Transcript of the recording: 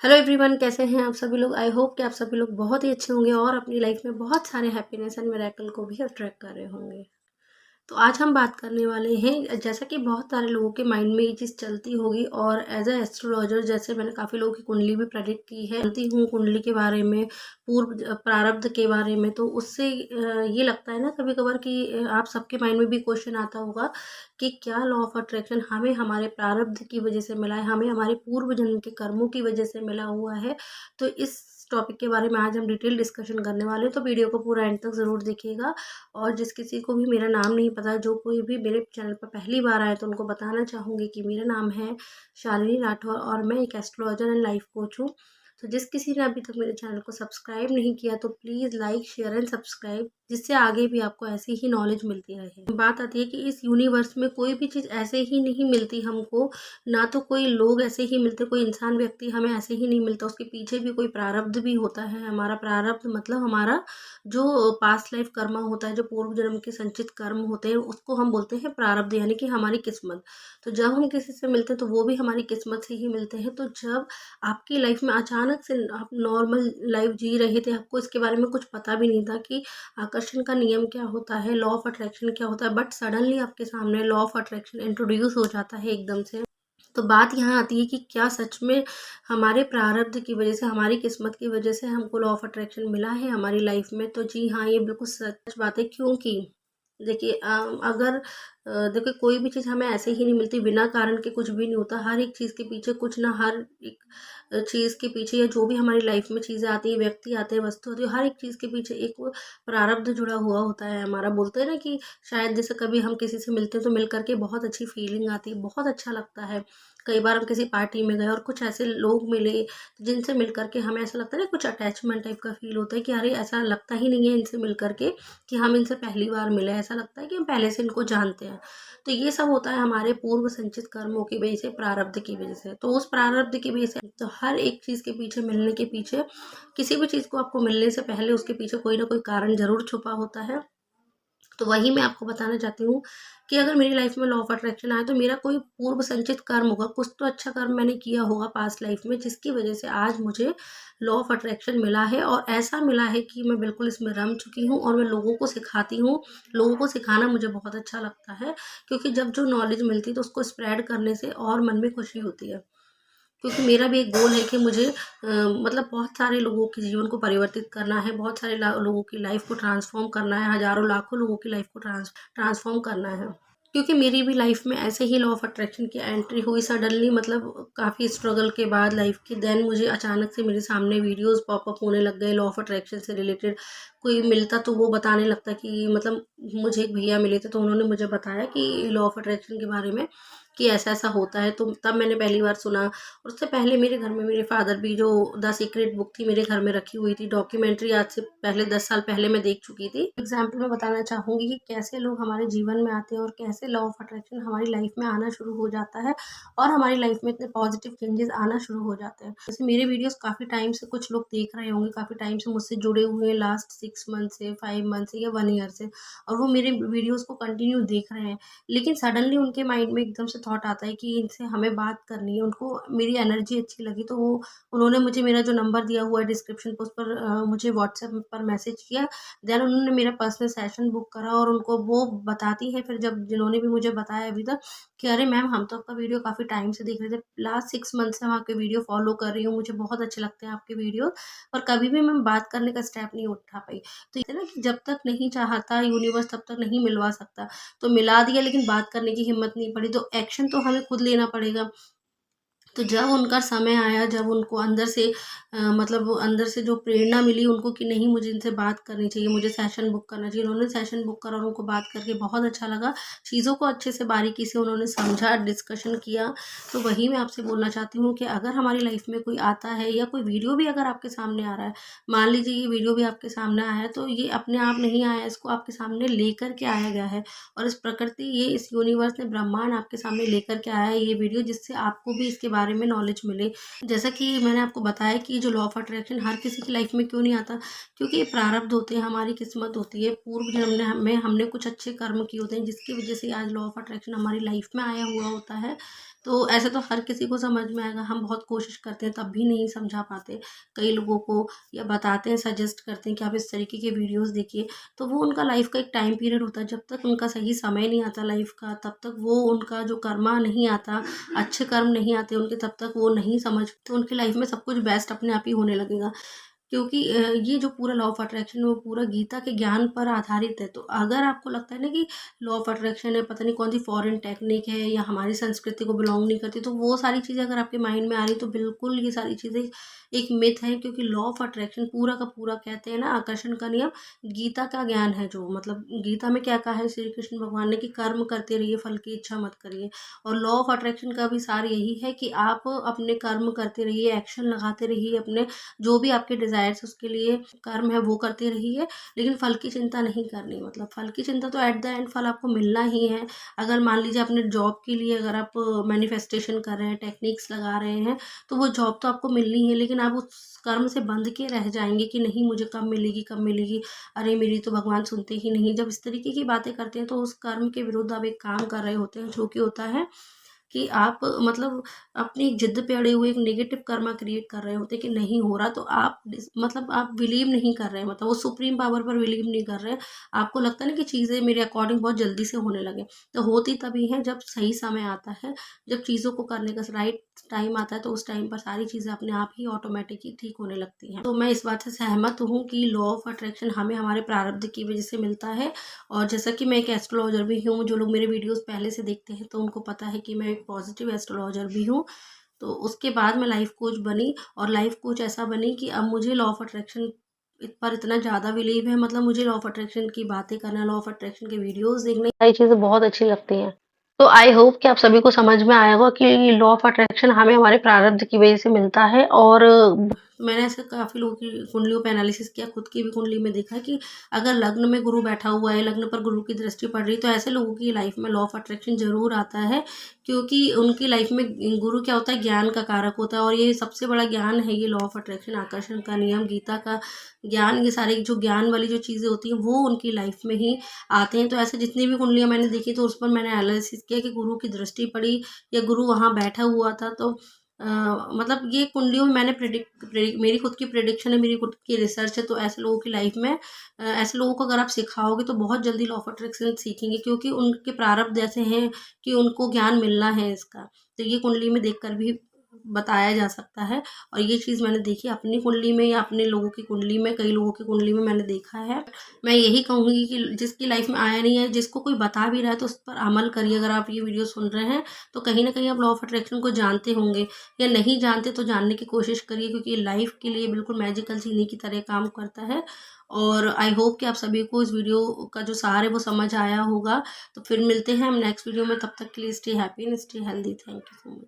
Hello everyone, कैसे हैं आप सभी लोग। आई होप कि आप सभी लोग बहुत ही अच्छे होंगे और अपनी लाइफ में बहुत सारे हैप्पीनेस एंड मिरेकल को भी अट्रैक्ट कर रहे होंगे। तो आज हम बात करने वाले हैं, जैसा कि बहुत सारे लोगों के माइंड में ये चीज़ चलती होगी और एज अ एस्ट्रोलॉजर जैसे मैंने काफ़ी लोगों की कुंडली भी प्रेडिक्ट की है, जानती हूँ कुंडली के बारे में, पूर्व प्रारब्ध के बारे में। तो उससे ये लगता है ना कभी कभार कि आप सबके माइंड में भी क्वेश्चन आता होगा कि क्या लॉ ऑफ अट्रैक्शन हमें हमारे प्रारब्ध की वजह से मिला है, हमें हमारे पूर्व जन्म के कर्मों की वजह से मिला हुआ है। तो इस टॉपिक के बारे में आज हम डिटेल डिस्कशन करने वाले हैं, तो वीडियो को पूरा एंड तक ज़रूर देखिएगा। और जिस किसी को भी मेरा नाम नहीं पता, जो कोई भी मेरे चैनल पर पहली बार आए, तो उनको बताना चाहूँगी कि मेरा नाम है शालिनी राठौर और मैं एक एस्ट्रोलॉजर एंड लाइफ कोच हूँ। तो जिस किसी ने अभी तक मेरे चैनल को सब्सक्राइब नहीं किया तो please like share and subscribe, जिससे आगे भी आपको ऐसी ही नॉलेज मिलती रहे। बात आती है कि इस यूनिवर्स में कोई भी चीज़ ऐसे ही नहीं मिलती हमको, ना तो कोई लोग ऐसे ही मिलते, कोई इंसान व्यक्ति हमें ऐसे ही नहीं मिलता। उसके पीछे भी कोई प्रारब्ध भी होता है। हमारा प्रारब्ध मतलब हमारा जो पास्ट लाइफ कर्मा होता है, जो पूर्व जन्म के संचित कर्म होते हैं, उसको हम बोलते हैं प्रारब्ध, यानी कि हमारी किस्मत। तो जब हम किसी से मिलते हैं तो वो भी हमारी किस्मत से ही मिलते हैं। तो जब आपकी लाइफ में अचानक से आप नॉर्मल लाइफ जी रहे थे, आपको इसके बारे में कुछ पता भी नहीं था कि आकर्षण का नियम क्या होता है, लॉ ऑफ अट्रैक्शन क्या होता है, बट सडनली आपके सामने लॉ ऑफ अट्रैक्शन इंट्रोड्यूस हो जाता है एकदम से। तो बात यहाँ आती है कि क्या सच में हमारे प्रारब्ध की वजह से, हमारी किस्मत की वजह से हमको लॉ ऑफ अट्रैक्शन मिला है हमारी लाइफ में। तो जी हाँ, ये बिल्कुल सच बात है। क्योंकि देखिए अगर देखिए कोई भी चीज़ हमें ऐसे ही नहीं मिलती, बिना कारण के कुछ भी नहीं होता। हर एक चीज़ के पीछे कुछ ना, हर एक चीज़ के पीछे, या जो भी हमारी लाइफ में चीज़ें आती हैं, व्यक्ति आते हैं, वस्तु आती है, हर एक चीज़ के पीछे एक वो प्रारब्ध जुड़ा हुआ होता है हमारा। बोलते हैं ना कि शायद जैसे कभी हम किसी से मिलते हैं तो मिल करके बहुत अच्छी फीलिंग आती है, बहुत अच्छा लगता है। कई बार हम किसी पार्टी में गए और कुछ ऐसे लोग मिले जिनसे मिल करके हमें ऐसा लगता है ना, कुछ अटैचमेंट टाइप का फील होता है कि अरे ऐसा लगता ही नहीं है इनसे मिल करके कि हम इनसे पहली बार मिले, ऐसा लगता है कि हम पहले से इनको जानते हैं। तो ये सब होता है हमारे पूर्व संचित कर्मों की वजह से, प्रारब्ध की वजह से। तो उस प्रारब्ध की वजह से तो हर एक चीज़ के पीछे, मिलने के पीछे, किसी भी चीज़ को आपको मिलने से पहले उसके पीछे कोई ना कोई कारण ज़रूर छुपा होता है। तो वही मैं आपको बताना चाहती हूँ कि अगर मेरी लाइफ में लॉ ऑफ अट्रैक्शन आए तो मेरा कोई पूर्व संचित कर्म होगा, कुछ तो अच्छा कर्म मैंने किया होगा पास्ट लाइफ में, जिसकी वजह से आज मुझे लॉ ऑफ अट्रैक्शन मिला है। और ऐसा मिला है कि मैं बिल्कुल इसमें रम चुकी हूँ और मैं लोगों को सिखाती हूँ। लोगों को सिखाना मुझे बहुत अच्छा लगता है, क्योंकि जब जो नॉलेज मिलती है तो उसको स्प्रेड करने से और मन में खुशी होती है। क्योंकि मेरा भी एक गोल है कि मुझे मतलब बहुत सारे लोगों के जीवन को परिवर्तित करना है, बहुत सारे लोगों की लाइफ को ट्रांसफॉर्म करना है, हज़ारों लाखों लोगों की लाइफ को ट्रांसफॉर्म करना है। क्योंकि मेरी भी लाइफ में ऐसे ही लॉ ऑफ अट्रैक्शन की एंट्री हुई सडनली, मतलब काफ़ी स्ट्रगल के बाद लाइफ के। देन मुझे अचानक से मेरे सामने वीडियोस पॉपअप होने लग गए लॉ ऑफ अट्रैक्शन से रिलेटेड। कोई मिलता तो वो बताने लगता कि मतलब, मुझे एक भैया मिले थे तो उन्होंने मुझे बताया कि लॉ ऑफ अट्रैक्शन के बारे में कि ऐसा ऐसा होता है। तो तब मैंने पहली बार सुना। और उससे पहले मेरे घर में मेरे फादर भी, जो द सीक्रेट बुक थी मेरे घर में रखी हुई थी, डॉक्यूमेंट्री आज से पहले 10 साल पहले मैं देख चुकी थी। एग्जाम्पल मैं बताना चाहूँगी कि कैसे लोग हमारे जीवन में आते हैं और कैसे लॉ ऑफ अट्रैक्शन हमारी लाइफ में आना शुरू हो जाता है और हमारी लाइफ में इतने पॉजिटिव चेंजेस आना शुरू हो जाते हैं। जैसे मेरे वीडियोस काफ़ी टाइम से कुछ लोग देख रहे होंगे, काफ़ी टाइम से मुझसे जुड़े हुए हैं, लास्ट 6 मंथ से, 5 मंथ से या 1 ईयर से, और वो मेरे वीडियोस को कंटिन्यू देख रहे हैं। लेकिन सडनली उनके माइंड में एकदम से थॉट आता है कि इनसे हमें बात करनी है। उनको मेरी एनर्जी अच्छी लगी तो वो उन्होंने मुझे मेरा जो नंबर दिया हुआ है डिस्क्रिप्शन पे, उस पर मुझे व्हाट्सएप पर मैसेज किया। देन उन्होंने मेरा पर्सनल सेशन बुक करा और उनको वो बताती है फिर, जब जिन्होंने भी मुझे बताया अभी तक, कि अरे मैम, हम तो आपका वीडियो काफ़ी टाइम से देख रहे थे, लास्ट 6 मंथ से हम आपके वीडियो फॉलो कर रही हूँ, मुझे बहुत अच्छे लगते हैं आपके वीडियो, और कभी भी मैं बात करने का स्टेप नहीं उठा पाई। तो ये ना कि जब तक नहीं चाहता यूनिवर्स तब तक नहीं मिलवा सकता। तो मिला दिया, लेकिन बात करने की हिम्मत नहीं पड़ी। तो एक्शन तो हमें खुद लेना पड़ेगा। तो जब उनका समय आया, जब उनको अंदर से मतलब अंदर से जो प्रेरणा मिली उनको कि नहीं, मुझे इनसे बात करनी चाहिए, मुझे सेशन बुक करना चाहिए, उन्होंने सेशन बुक करा और उनको बात करके बहुत अच्छा लगा। चीज़ों को अच्छे से बारीकी से उन्होंने समझा, डिस्कशन किया। तो वही मैं आपसे बोलना चाहती हूँ कि अगर हमारी लाइफ में कोई आता है, या कोई वीडियो भी अगर आपके सामने आ रहा है, मान लीजिए ये वीडियो भी आपके सामने आया है, तो ये अपने आप नहीं आया, इसको आपके सामने लेकर के आया गया है। और इस प्रकृति, ये इस यूनिवर्स ने, ब्रह्मांड आपके सामने लेकर के आया है ये वीडियो, जिससे आपको भी इसके बारे में नॉलेज मिले। जैसा कि मैंने आपको बताया कि जो लॉ ऑफ अट्रैक्शन हर किसी की लाइफ में क्यों नहीं आता, क्योंकि ये प्रारब्ध होते हैं, हमारी किस्मत होती है, पूर्व जन्म में हमने कुछ अच्छे कर्म किए होते हैं, जिसकी वजह से आज लॉ ऑफ अट्रैक्शन हमारी लाइफ में आया हुआ होता है। तो ऐसे तो हर किसी को समझ में आएगा, हम बहुत कोशिश करते हैं तब भी नहीं समझा पाते कई लोगों को, या बताते हैं, सजेस्ट करते हैं कि आप इस तरीके के वीडियोस देखिए। तो वो उनका लाइफ का एक टाइम पीरियड होता है, जब तक उनका सही समय नहीं आता लाइफ का, तब तक वो उनका जो कर्मा नहीं आता, अच्छे कर्म नहीं आते उनके, तब तक वो नहीं समझ, तो उनकी लाइफ में सब कुछ बेस्ट अपने आप ही होने लगेगा। क्योंकि ये जो पूरा लॉ ऑफ अट्रैक्शन है वो पूरा गीता के ज्ञान पर आधारित है। तो अगर आपको लगता है ना कि लॉ ऑफ अट्रैक्शन है, पता नहीं कौन सी फॉरेन टेक्निक है या हमारी संस्कृति को बिलोंग नहीं करती, तो वो सारी चीज़ें अगर आपके माइंड में आ रही तो बिल्कुल ये सारी चीज़ें एक मिथ है। क्योंकि लॉ ऑफ अट्रैक्शन पूरा का पूरा, कहते हैं ना आकर्षण का नियम, गीता का ज्ञान है। जो मतलब गीता में क्या कहा है श्री कृष्ण भगवान ने कि कर्म करते रहिए, फल की इच्छा मत करिए। और लॉ ऑफ अट्रैक्शन का भी सार यही है कि आप अपने कर्म करते रहिए, एक्शन लगाते रहिए, अपने जो भी आपके डिज़ायर्स उसके लिए कर्म है वो करते रहिए, लेकिन फल की चिंता नहीं करनी। मतलब फल की चिंता तो एट द एंड फल आपको मिलना ही है। अगर मान लीजिए अपने जॉब के लिए अगर आप मैनिफेस्टेशन कर रहे हैं, टेक्निक्स लगा रहे हैं, तो वो जॉब तो आपको मिलनी है, लेकिन आप उस कर्म से बंध के रह जाएंगे कि नहीं मुझे कब मिलेगी, कब मिलेगी, अरे मेरी तो भगवान सुनते ही नहीं। जब इस तरीके की बातें करते हैं तो उस कर्म के विरुद्ध आप एक काम कर रहे होते हैं, जो कि होता है कि आप मतलब अपनी जिद पे अड़े हुए एक नेगेटिव कर्मा क्रिएट कर रहे होते हैं कि नहीं हो रहा, तो आप मतलब आप बिलीव नहीं कर रहे हैं, मतलब वो सुप्रीम पावर पर बिलीव नहीं कर रहे हैं। आपको लगता है ना कि चीज़ें मेरे अकॉर्डिंग बहुत जल्दी से होने लगे, तो होती तभी है जब सही समय आता है, जब चीज़ों को करने का राइट टाइम आता है, तो उस टाइम पर सारी चीज़ें अपने आप ही ऑटोमेटिक ही ठीक होने लगती हैं। तो मैं इस बात से सहमत हूँ कि लॉ ऑफ अट्रैक्शन हमें हमारे प्रारब्ध की वजह से मिलता है। और जैसा कि मैं एक एस्ट्रोलॉजर भी हूँ, जो लोग मेरे वीडियोस पहले से देखते हैं तो उनको पता है कि मैं एक पॉजिटिव एस्ट्रोलॉजर भी हूँ। तो उसके बाद मैं लाइफ कोच बनी, और लाइफ कोच ऐसा बनी कि अब मुझे लॉ ऑफ अट्रैक्शन पर इतना ज़्यादा बिलीव है। मतलब मुझे लॉ ऑफ अट्रैक्शन की बातें करना, लॉ ऑफ अट्रैक्शन के वीडियोस देखना, सारी चीज़ें बहुत अच्छी लगती हैं। तो आई होप कि आप सभी को समझ में आया होगा कि लॉ ऑफ अट्रैक्शन हमें हमारे प्रारब्ध की वजह से मिलता है। और मैंने ऐसे काफ़ी लोगों की कुंडलियों पे एनालिसिस किया, खुद की भी कुंडली में देखा कि अगर लग्न में गुरु बैठा हुआ है, लग्न पर गुरु की दृष्टि पड़ रही, तो ऐसे लोगों की लाइफ में लॉ ऑफ अट्रैक्शन ज़रूर आता है। क्योंकि उनकी लाइफ में गुरु क्या होता है, ज्ञान का कारक होता है, और ये सबसे बड़ा ज्ञान है ये लॉ ऑफ अट्रैक्शन, आकर्षण का नियम, गीता का ज्ञान। ये सारे जो ज्ञान वाली जो चीज़ें होती हैं वो उनकी लाइफ में ही आते हैं। तो ऐसे जितनी भी कुंडलियाँ मैंने देखी तो उस पर मैंने एनालिसिस किया कि गुरु की दृष्टि पड़ी या गुरु वहाँ बैठा हुआ था। तो मतलब ये कुंडलियों में मैंने मेरी खुद की प्रिडिक्शन है, मेरी खुद की रिसर्च है। तो ऐसे लोगों की लाइफ में ऐसे लोगों को अगर आप सिखाओगे तो बहुत जल्दी लॉ ऑफ अट्रैक्शन सीखेंगे, क्योंकि उनके प्रारब्ध ऐसे हैं कि उनको ज्ञान मिलना है इसका। तो ये कुंडली में देखकर भी बताया जा सकता है। और ये चीज़ मैंने देखी अपनी कुंडली में या अपने लोगों की कुंडली में, कई लोगों की कुंडली में मैंने देखा है। मैं यही कहूँगी कि जिसकी लाइफ में आया नहीं है, जिसको कोई बता भी रहा है तो उस पर अमल करिए। अगर आप ये वीडियो सुन रहे हैं तो कहीं न कहीं आप लॉ ऑफ अट्रैक्शन को जानते होंगे, या नहीं जानते तो जानने की कोशिश करिए, क्योंकि ये लाइफ के लिए बिल्कुल मैजिकल चीनी की तरह काम करता है। और आई होप कि आप सभी को इस वीडियो का जो सार है वो समझ आया होगा। तो फिर मिलते हैं हम नेक्स्ट वीडियो में, तब तक के लिए stay happy and stay healthy. Thank you so much.